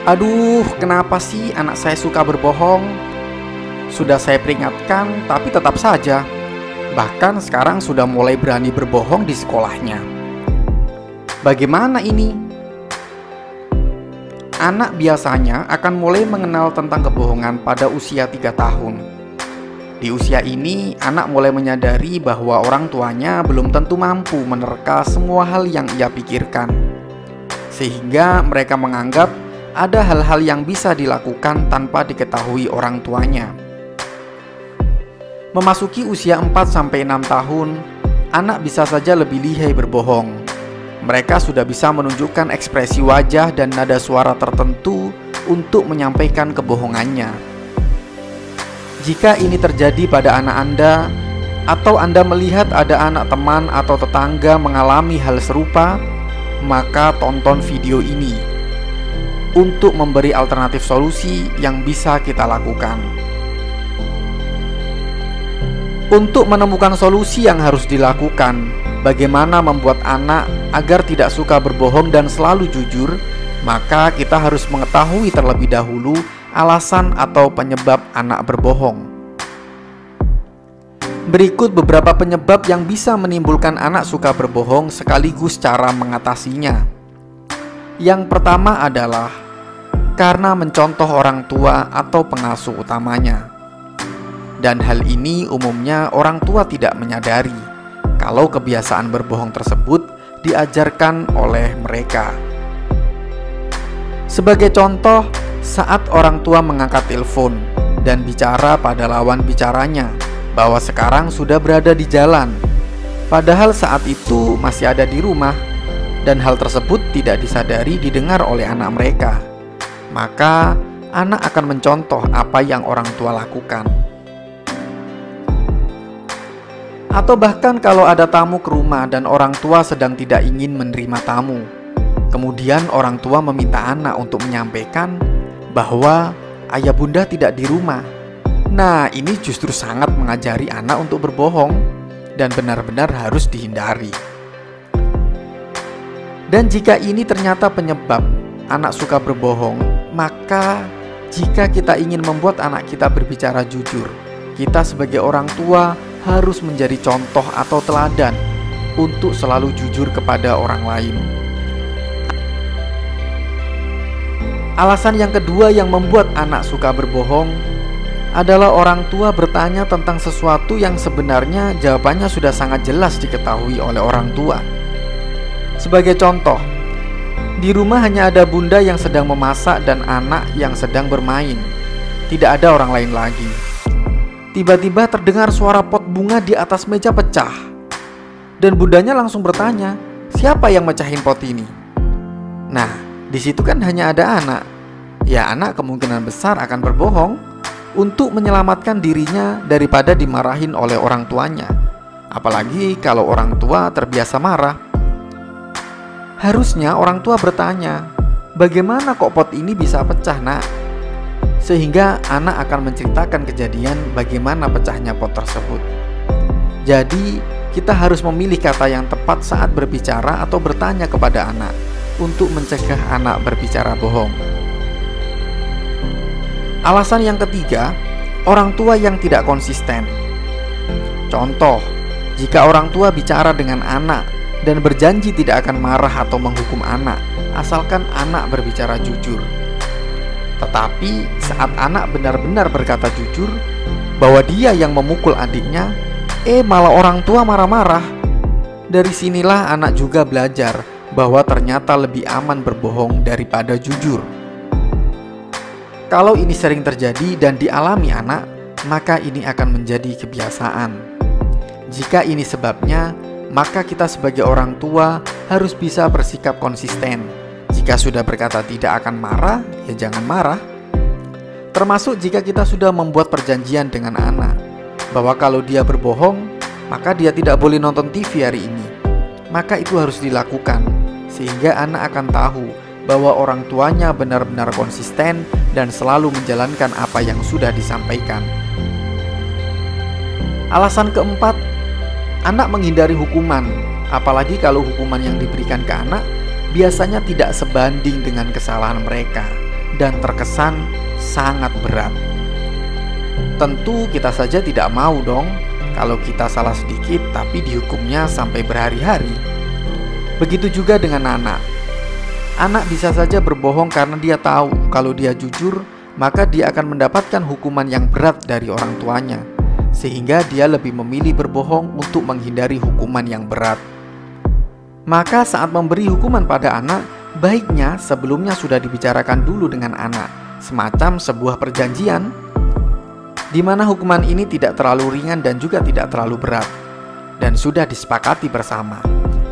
Aduh, kenapa sih anak saya suka berbohong? Sudah saya peringatkan, tapi tetap saja. Bahkan sekarang sudah mulai berani berbohong di sekolahnya. Bagaimana ini? Anak biasanya akan mulai mengenal tentang kebohongan pada usia 3 tahun. Di usia ini, anak mulai menyadari bahwa orang tuanya belum tentu mampu menerka semua hal yang ia pikirkan. Sehingga mereka menganggap ada hal-hal yang bisa dilakukan tanpa diketahui orang tuanya. Memasuki usia 4-6 tahun, anak bisa saja lebih lihai berbohong. Mereka sudah bisa menunjukkan ekspresi wajah dan nada suara tertentu untuk menyampaikan kebohongannya. Jika ini terjadi pada anak Anda, atau Anda melihat ada anak teman atau tetangga mengalami hal serupa, maka tonton video ini untuk memberi alternatif solusi yang bisa kita lakukan. Untuk menemukan solusi yang harus dilakukan, bagaimana membuat anak agar tidak suka berbohong dan selalu jujur, maka kita harus mengetahui terlebih dahulu alasan atau penyebab anak berbohong. Berikut beberapa penyebab yang bisa menimbulkan anak suka berbohong sekaligus cara mengatasinya. Yang pertama adalah karena mencontoh orang tua atau pengasuh utamanya. Dan hal ini umumnya orang tua tidak menyadari kalau kebiasaan berbohong tersebut diajarkan oleh mereka. Sebagai contoh, saat orang tua mengangkat telepon dan bicara pada lawan bicaranya bahwa sekarang sudah berada di jalan, padahal saat itu masih ada di rumah, dan hal tersebut tidak disadari didengar oleh anak mereka, maka anak akan mencontoh apa yang orang tua lakukan. Atau bahkan kalau ada tamu ke rumah dan orang tua sedang tidak ingin menerima tamu, kemudian orang tua meminta anak untuk menyampaikan bahwa ayah bunda tidak di rumah. Nah, ini justru sangat mengajari anak untuk berbohong dan benar-benar harus dihindari. Dan jika ini ternyata penyebab anak suka berbohong, maka jika kita ingin membuat anak kita berbicara jujur, kita sebagai orang tua harus menjadi contoh atau teladan untuk selalu jujur kepada orang lain. Alasan yang kedua yang membuat anak suka berbohong adalah orang tua bertanya tentang sesuatu yang sebenarnya jawabannya sudah sangat jelas diketahui oleh orang tua. Sebagai contoh, di rumah hanya ada bunda yang sedang memasak dan anak yang sedang bermain. Tidak ada orang lain lagi. Tiba-tiba terdengar suara pot bunga di atas meja pecah. Dan bundanya langsung bertanya, "Siapa yang mecahin pot ini?" Nah, di situ kan hanya ada anak. Ya, anak kemungkinan besar akan berbohong untuk menyelamatkan dirinya daripada dimarahin oleh orang tuanya. Apalagi kalau orang tua terbiasa marah. Harusnya orang tua bertanya, "Bagaimana kok pot ini bisa pecah, Nak?" Sehingga anak akan menceritakan kejadian bagaimana pecahnya pot tersebut. Jadi, kita harus memilih kata yang tepat saat berbicara atau bertanya kepada anak untuk mencegah anak berbicara bohong. Alasan yang ketiga, orang tua yang tidak konsisten. Contoh, jika orang tua bicara dengan anak dan berjanji tidak akan marah atau menghukum anak, asalkan anak berbicara jujur. Tetapi saat anak benar-benar berkata jujur bahwa dia yang memukul adiknya, malah orang tua marah-marah. Dari sinilah anak juga belajar bahwa ternyata lebih aman berbohong daripada jujur. Kalau ini sering terjadi dan dialami anak, maka ini akan menjadi kebiasaan. Jika ini sebabnya, maka kita sebagai orang tua harus bisa bersikap konsisten. Jika sudah berkata tidak akan marah, ya jangan marah. Termasuk jika kita sudah membuat perjanjian dengan anak bahwa kalau dia berbohong, maka dia tidak boleh nonton TV hari ini. Maka itu harus dilakukan, sehingga anak akan tahu bahwa orang tuanya benar-benar konsisten dan selalu menjalankan apa yang sudah disampaikan. Alasan keempat, anak menghindari hukuman, apalagi kalau hukuman yang diberikan ke anak biasanya tidak sebanding dengan kesalahan mereka. dan terkesan sangat berat. Tentu kita saja tidak mau dong kalau kita salah sedikit tapi dihukumnya sampai berhari-hari. Begitu juga dengan anak. Anak bisa saja berbohong karena dia tahu kalau dia jujur, maka dia akan mendapatkan hukuman yang berat dari orang tuanya, sehingga dia lebih memilih berbohong untuk menghindari hukuman yang berat. Maka saat memberi hukuman pada anak, baiknya sebelumnya sudah dibicarakan dulu dengan anak, semacam sebuah perjanjian, di mana hukuman ini tidak terlalu ringan dan juga tidak terlalu berat, dan sudah disepakati bersama.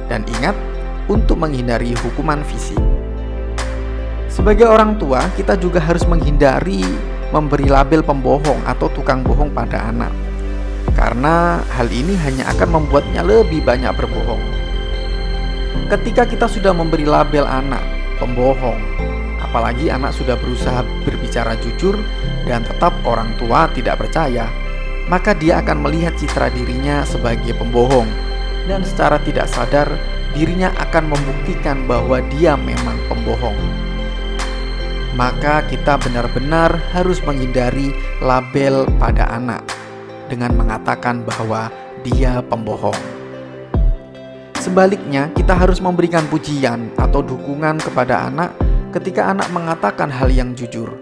Dan ingat, untuk menghindari hukuman fisik. Sebagai orang tua, kita juga harus menghindari memberi label pembohong atau tukang bohong pada anak, karena hal ini hanya akan membuatnya lebih banyak berbohong. Ketika kita sudah memberi label anak pembohong, apalagi anak sudah berusaha berbicara jujur dan tetap orang tua tidak percaya, maka dia akan melihat citra dirinya sebagai pembohong, dan secara tidak sadar dirinya akan membuktikan bahwa dia memang pembohong. Maka kita benar-benar harus menghindari label pada anak dengan mengatakan bahwa dia pembohong. Sebaliknya, kita harus memberikan pujian atau dukungan kepada anak ketika anak mengatakan hal yang jujur,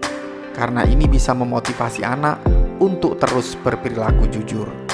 karena ini bisa memotivasi anak untuk terus berperilaku jujur.